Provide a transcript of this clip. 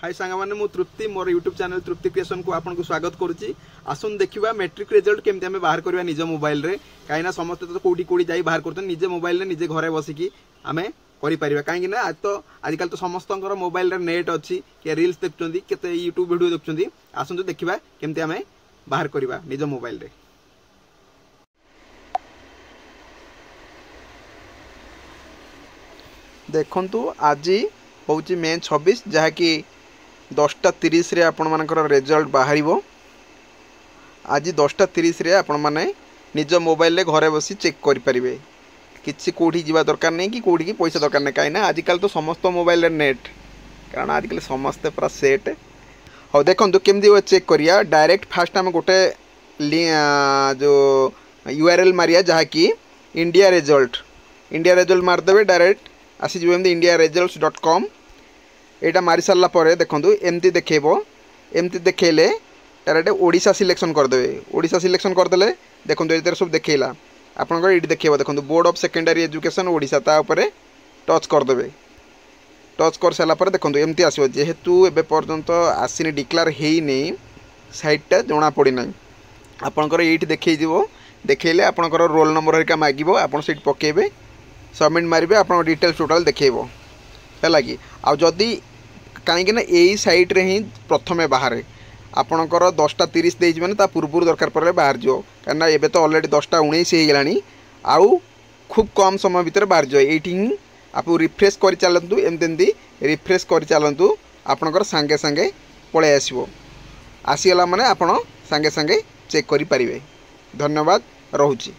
हाय सांग मैंने मु तृप्ति मोर यूट्यूब चैनल तृप्ति क्रिएशन को आपको स्वागत करुच्ची। आसन देखा मैट्रिक रिजल्ट केमती आम बाहर करवा निज मोबाइल रे कहीं समस्त तो कौटी कौटी जाई बाहर करते निजे मोबाइल रे निजे घरे बसिकी आम करें कहीं आज तो आजकल तो समस्त मोबाइल रे नेट अच्छी कि रील्स देखुं के यूट्यूब वीडियो देखुं। आसतु देखा केमती आम बाहर करवा निज मोबाइल रे। देखंतु आज हूँ मे 26 जहाँकि 10:30 रे आपण मानकर रिजल्ट बाहर। आज 10:30 रे आपण माने निज मोबाइल रे घरे बसी चेक करि परिबे। किछि कोठी जीवा दरकार नहीं कि कोठी की पैसा दरकार नहीं, कहीं आजकल तो समस्त मोबाइल रे नेट कारण आजकल समस्त पूरा सेट। हाँ देखो केमती चेक करिया डायरेक्ट फास्ट आम गोटे जो URL मारिया जहाँकि इंडिया रिजल्ट मारदेवे डायरेक्ट आसीज इंडिया results.com। यहाँ मारी सारा पर देखो एमती देखेब, एमती देखले डायरेक्ट ओडिशा सिलेक्शन करदे। ओडिशा सिलेक्शन करदे देखो ये सब देखला आपंकर ये देखेब। देखो board of secondary education Odisha तापर टच करदे। टच कर सारापर देखो एमती आसो जेहेतु एबे पर्यंत आसीनी डिक्लेयर हेनी साइटा जना पड़ना आपंकर ये देखले आपंकर रोल नंबर हरिका मागिब आप पकेबे सबमिट मारे आप डिटेल्स टोटाल देखेब है कि आदि कहीं यही सैट्रे ही प्रथमे बाहर आपणकर 10:30 देज मैंने पूर्व दरकार पड़े बाहर जो कहीं एबे तो ऑलरेडी 10:19 हो गलानी आउ खूब कम समय भितर बाहर जो ये आप रिफ्रेश कर चलतु एमती रिफ्रेश कर चलतु आपणकर सांगे सांगे पलि आसो आसीगला माने आपण सांगे सांगे चेक करि परिबे। धन्यवाद रहुची।